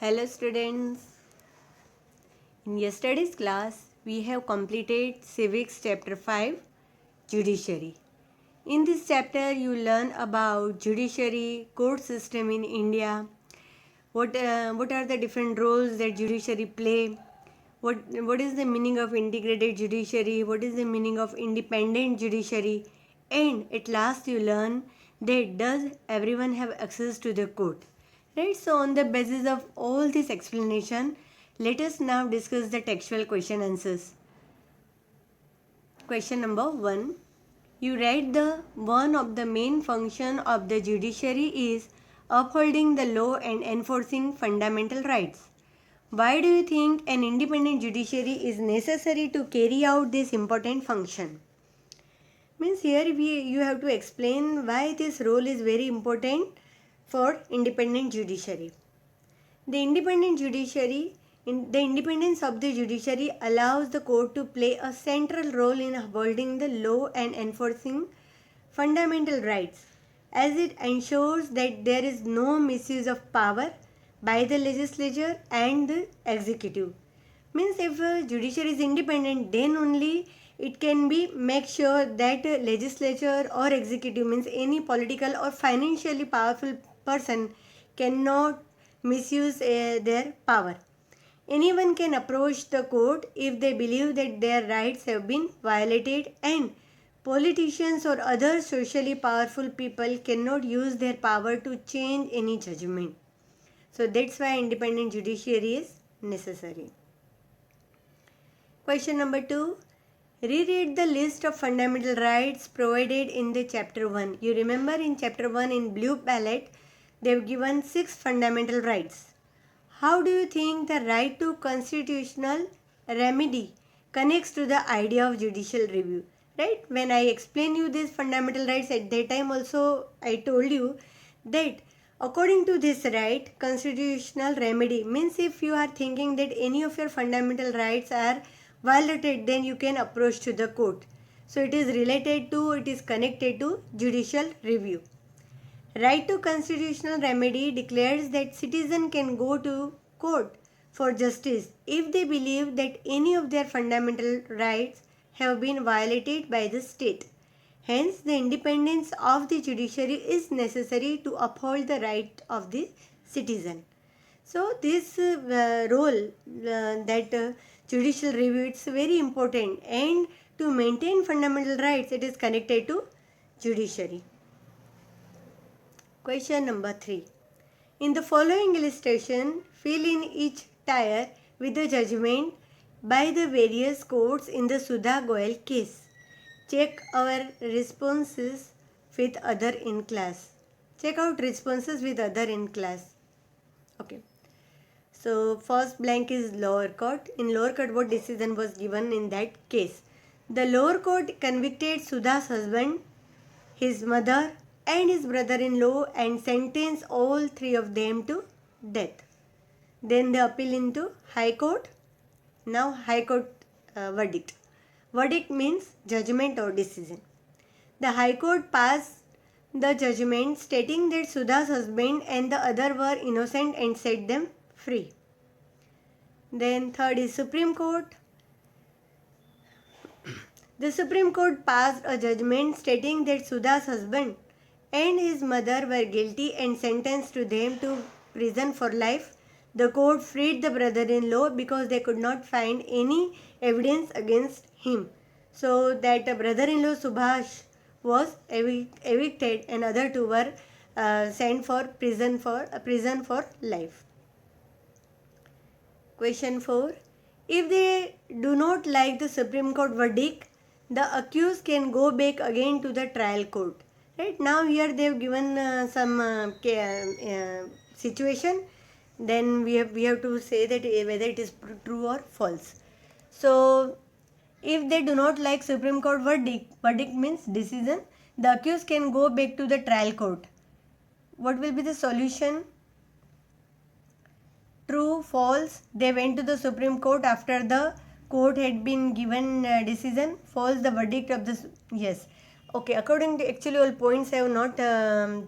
Hello students. In yesterday's class we have completed Civics chapter 5 Judiciary. In this chapter you learn about judiciary, court system in India, what are the different roles that judiciary play, what is the meaning of integrated judiciary, what is the meaning of independent judiciary, and at last you learn that does everyone have access to the court. Right, so on the basis of all this explanation, let us now discuss the textual question answers. Question number 1. You write the one of the main function of the judiciary is upholding the law and enforcing fundamental rights. Why do you think an independent judiciary is necessary to carry out this important function? Means here you have to explain why this role is very important for independent judiciary. The independence of the judiciary allows the court to play a central role in upholding the law and enforcing fundamental rights, as it ensures that there is no misuse of power by the legislature and the executive. Means if a judiciary is independent, then only it can be make sure that legislature or executive, means any political or financially powerful person, cannot misuse their power. Anyone can approach the court if they believe that their rights have been violated, and politicians or other socially powerful people cannot use their power to change any judgment. So that's why independent judiciary is necessary. Question number 2. Reread the list of fundamental rights provided in the chapter 1. You remember in chapter 1 in blue palette, they have given 6 fundamental rights. How do you think the right to constitutional remedy connects to the idea of judicial review? Right? When I explain you these fundamental rights, at that time also I told you that according to this right, constitutional remedy means if you are thinking that any of your fundamental rights are violated, then you can approach to the court. So it is it is connected to judicial review. Right to constitutional remedy declares that citizen can go to court for justice if they believe that any of their fundamental rights have been violated by the state. Hence, the independence of the judiciary is necessary to uphold the right of the citizen. So, this role that judicial review, it's very important, and to maintain fundamental rights, it is connected to judiciary. Question number 3. In the following illustration, fill in each tier with the judgment by the various courts in the Sudha Goyal case. Check our responses with other in class. Check out responses with other in class. Okay. So first blank is lower court. In lower court, what decision was given in that case? The lower court convicted Sudha's husband, his mother, and his brother-in-law and sentenced all 3 of them to death. Then the appeal into High Court. Now High Court verdict. Verdict means judgment or decision. The High Court passed the judgment stating that Sudha's husband and the other were innocent and set them free. Then third is Supreme Court. The Supreme Court passed a judgment stating that Sudha's husband and his mother were guilty and sentenced to them to prison for life. The court freed the brother-in-law because they could not find any evidence against him. So that brother-in-law Subhash was evicted and other 2 were sent for prison for life. Question 4. If they do not like the Supreme Court verdict, the accused can go back again to the trial court. Right, now here they have given some situation. Then we have to say that whether it is true or false. So if they do not like Supreme Court verdict means decision, the accused can go back to the trial court. What will be the solution? True, false. They went to the Supreme Court after the court had been given decision. False, the verdict of the yes. Okay, according to actually all points I have not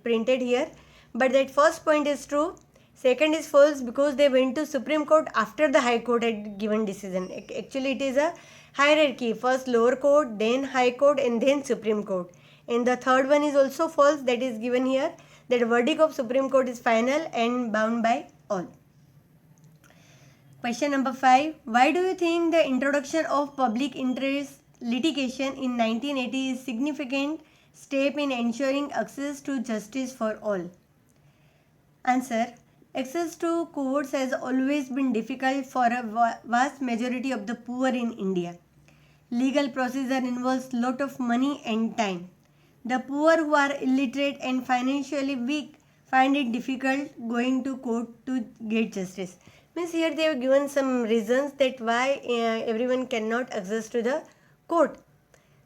printed here, but that first point is true. Second is false because they went to Supreme Court after the High Court had given decision. Actually, it is a hierarchy. First lower court, then High Court, and then Supreme Court. And the third one is also false, that is given here, that verdict of Supreme Court is final and bound by all. Question number 5. Why do you think the introduction of public interest litigation in 1980 is significant step in ensuring access to justice for all? Answer. Access to courts has always been difficult for a vast majority of the poor in India. Legal procedure involves lot of money and time. The poor who are illiterate and financially weak find it difficult going to court to get justice. Means here they have given some reasons that why everyone cannot access to the court.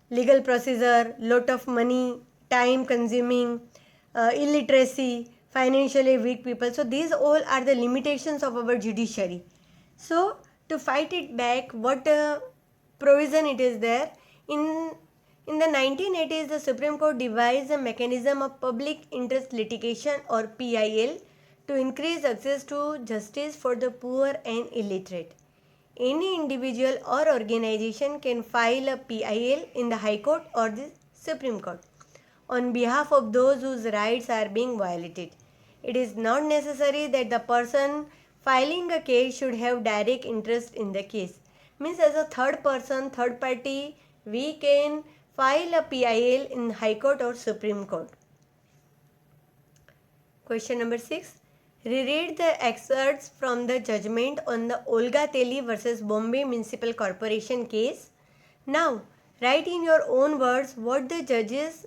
Legal procedure, lot of money, time consuming, illiteracy, financially weak people. So these all are the limitations of our judiciary. So to fight it back, what provision it is there? In the 1980s, the Supreme Court devised a mechanism of public interest litigation or PIL to increase access to justice for the poor and illiterate. Any individual or organization can file a PIL in the High Court or the Supreme Court on behalf of those whose rights are being violated. It is not necessary that the person filing a case should have direct interest in the case. Means as a third person, third party, we can file a PIL in High Court or Supreme Court. Question number 6. Reread the excerpts from the judgment on the Olga Teli versus Bombay Municipal Corporation case. Now, write in your own words what the judges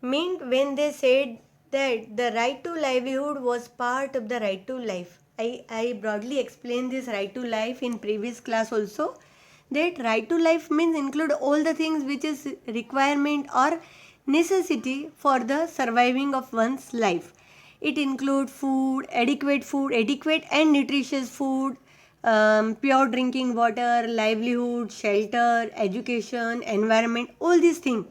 meant when they said that the right to livelihood was part of the right to life. I broadly explained this right to life in previous class also. That right to life means include all the things which is requirement or necessity for the surviving of one's life. It includes food, adequate and nutritious food, pure drinking water, livelihood, shelter, education, environment, all these things.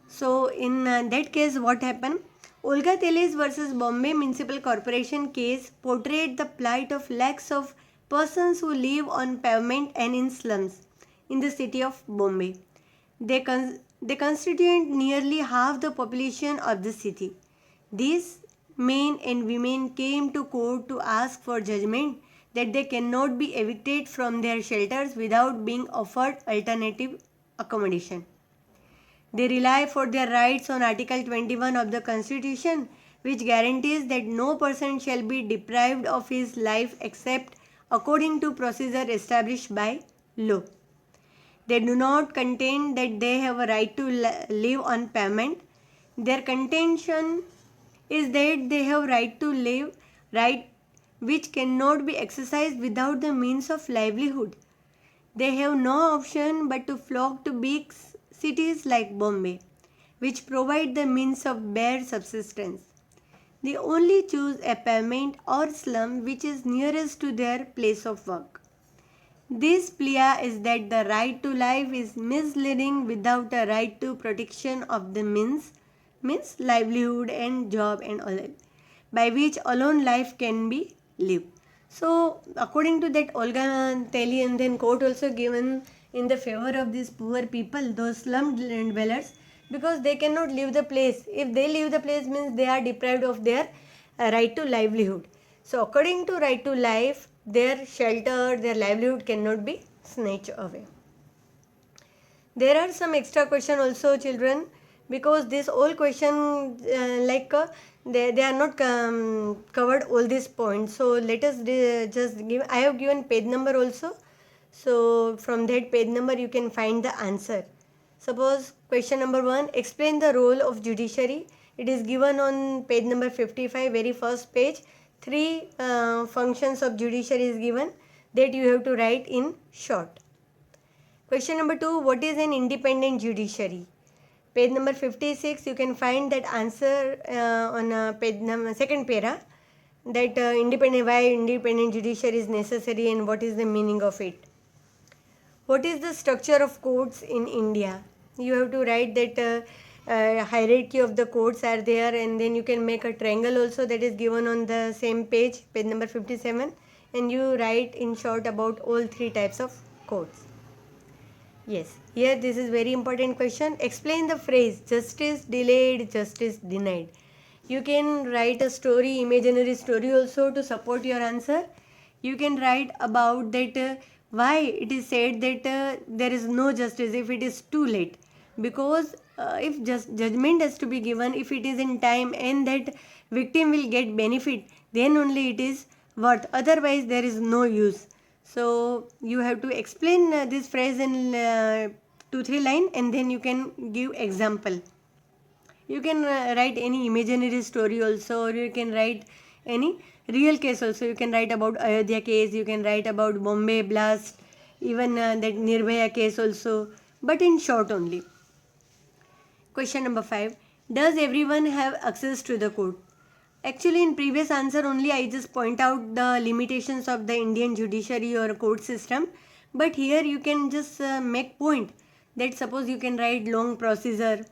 So in that case, what happened? Olga Teles versus Bombay Municipal Corporation case portrayed the plight of lakhs of persons who live on pavement and in slums in the city of Bombay. They constitute nearly half the population of the city. These men and women came to court to ask for judgment that they cannot be evicted from their shelters without being offered alternative accommodation. They rely for their rights on Article 21 of the Constitution, which guarantees that no person shall be deprived of his life except according to procedure established by law. They do not contend that they have a right to live on payment. Their contention is that they have right to live, right which cannot be exercised without the means of livelihood. They have no option but to flock to big cities like Bombay, which provide the means of bare subsistence. They only choose a pavement or slum which is nearest to their place of work. This plea is that the right to life is misleading without a right to protection of the means livelihood and job and all that, by which alone life can be lived. So according to that Olga Teli, and then court also given in the favor of these poor people, those slum dwellers, because they cannot leave the place. If they leave the place means they are deprived of their right to livelihood. So according to right to life, their shelter, their livelihood cannot be snatched away. There are some extra question also, children, because this whole question they are not covered all these points. So let us just give, I have given page number also. So from that page number you can find the answer. Suppose question number 1, explain the role of judiciary. It is given on page number 55, very first page. 3 functions of judiciary is given that you have to write in short. Question number 2, what is an independent judiciary? Page number 56, you can find that answer on page number second para, that why independent judiciary is necessary and what is the meaning of it. What is the structure of courts in India? You have to write that hierarchy of the codes are there, and then you can make a triangle also, that is given on the same page, page number 57, and you write in short about all three types of codes. Yes, here this is very important question. Explain the phrase justice delayed, justice denied. You can write a story, imaginary story also to support your answer. You can write about that why it is said that there is no justice if it is too late. Because if just judgment has to be given, if it is in time and that victim will get benefit, then only it is worth. Otherwise, there is no use. So you have to explain this phrase in 2-3 line, and then you can give example. You can write any imaginary story also, or you can write any real case also. You can write about Ayodhya case, you can write about Bombay blast, even that Nirbhaya case also, but in short only. Question number 5. Does everyone have access to the court? Actually, in previous answer only I just point out the limitations of the Indian judiciary or court system. But here you can just make point that suppose you can write long procedure,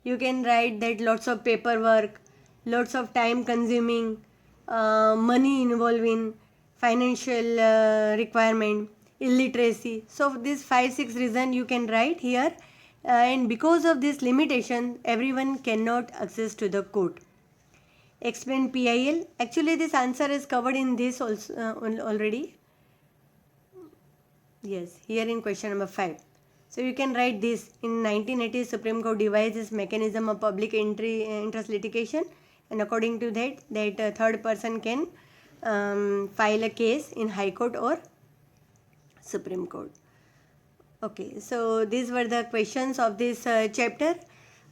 you can write that lots of paperwork, lots of time consuming, money involving, financial requirement, illiteracy. So these 5-6 reason you can write here, and because of this limitation everyone cannot access to the court. Explain PIL. Actually this answer is covered in this also already. Yes, here in question number 5. So you can write this. In 1980, Supreme Court devised this mechanism of public interest litigation, and according to that, a third person can file a case in High Court or Supreme Court. Okay, so these were the questions of this chapter.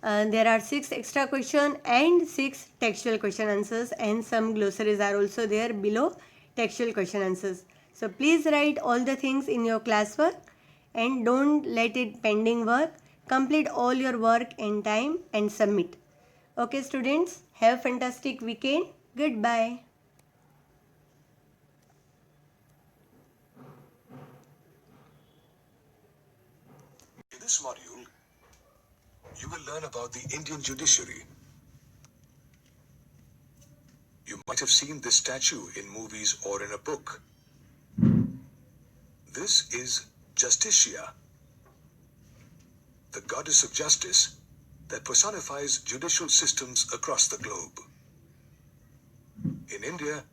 There are 6 extra question and 6 textual question answers, and some glossaries are also there below textual question answers. So please write all the things in your classwork and don't let it pending work. Complete all your work in time and submit. Okay students, have a fantastic weekend. Goodbye. In this module, you will learn about the Indian judiciary. You might have seen this statue in movies or in a book. This is Justitia, the goddess of justice that personifies judicial systems across the globe. In India,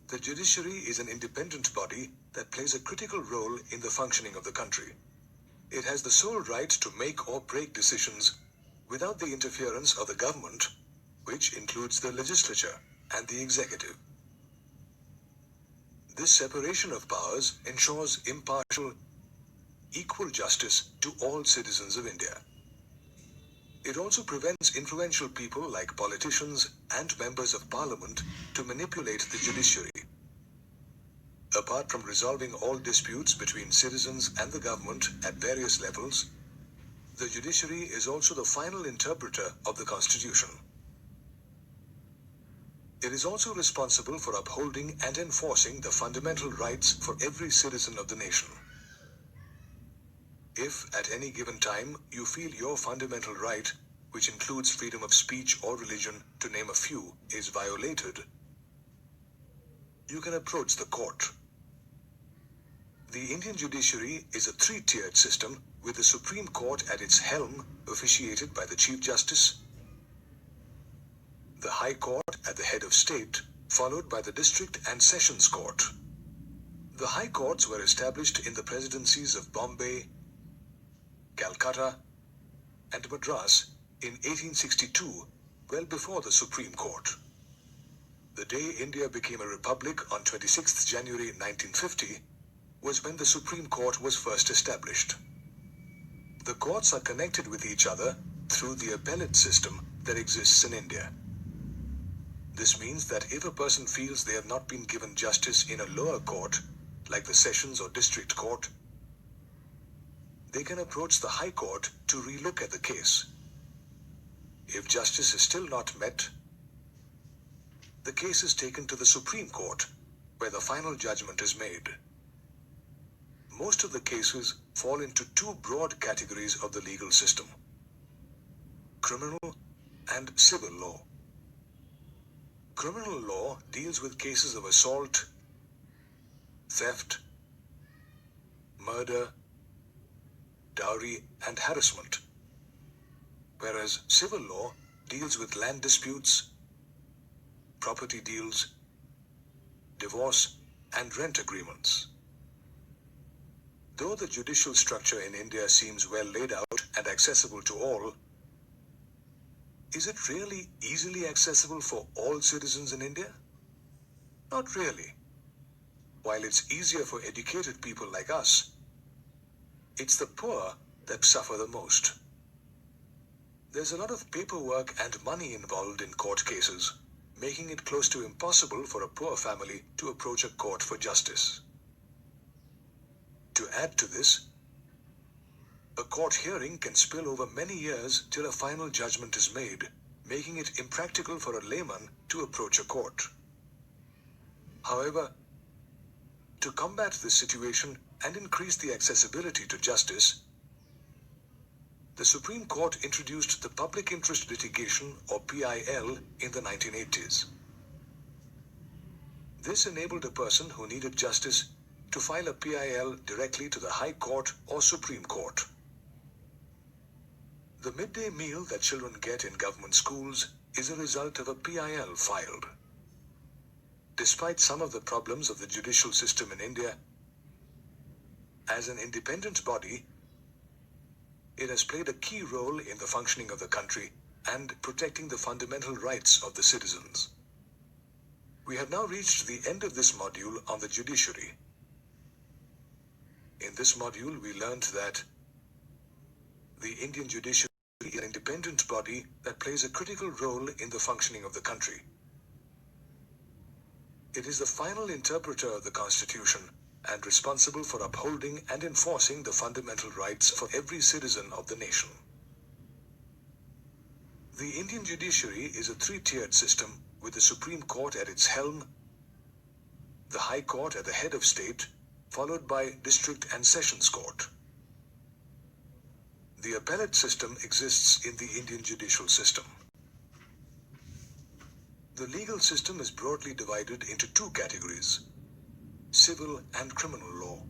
the judiciary is an independent body that plays a critical role in the functioning of the country. It has the sole right to make or break decisions without the interference of the government, which includes the legislature and the executive. This separation of powers ensures impartial, equal justice to all citizens of India. It also prevents influential people like politicians and members of parliament to manipulate the judiciary. Apart from resolving all disputes between citizens and the government at various levels, the judiciary is also the final interpreter of the Constitution. It is also responsible for upholding and enforcing the fundamental rights for every citizen of the nation. If, at any given time, you feel your fundamental right, which includes freedom of speech or religion, to name a few, is violated, you can approach the court. The Indian judiciary is a 3-tiered system, with the Supreme Court at its helm, officiated by the Chief Justice, the High Court at the head of state, followed by the District and Sessions Court. The High Courts were established in the presidencies of Bombay, Calcutta, and Madras in 1862, well before the Supreme Court. The day India became a republic on 26th January 1950 was when the Supreme Court was first established. The courts are connected with each other through the appellate system that exists in India. This means that if a person feels they have not been given justice in a lower court, like the Sessions or District Court, they can approach the High Court to relook at the case. If justice is still not met, the case is taken to the Supreme Court, where the final judgment is made. Most of the cases fall into 2 broad categories of the legal system: criminal and civil law. Criminal law deals with cases of assault, theft, murder, dowry, and harassment, whereas civil law deals with land disputes, property deals, divorce, and rent agreements. Though the judicial structure in India seems well laid out and accessible to all, is it really easily accessible for all citizens in India? Not really. While it's easier for educated people like us, it's the poor that suffer the most. There's a lot of paperwork and money involved in court cases, making it close to impossible for a poor family to approach a court for justice. To add to this, a court hearing can spill over many years till a final judgment is made, making it impractical for a layman to approach a court. However, to combat this situation and increase the accessibility to justice, the Supreme Court introduced the Public Interest Litigation, or PIL, in the 1980s. This enabled a person who needed justice to file a PIL directly to the High Court or Supreme Court. The midday meal that children get in government schools is a result of a PIL filed. Despite some of the problems of the judicial system in India, as an independent body, it has played a key role in the functioning of the country and protecting the fundamental rights of the citizens. We have now reached the end of this module on the judiciary. In this module, we learned that the Indian judiciary is an independent body that plays a critical role in the functioning of the country. It is the final interpreter of the Constitution and responsible for upholding and enforcing the fundamental rights for every citizen of the nation. The Indian judiciary is a three-tiered system with the Supreme Court at its helm, the High Court at the head of state, followed by District and Sessions Court. The appellate system exists in the Indian judicial system. The legal system is broadly divided into two categories: civil and criminal law.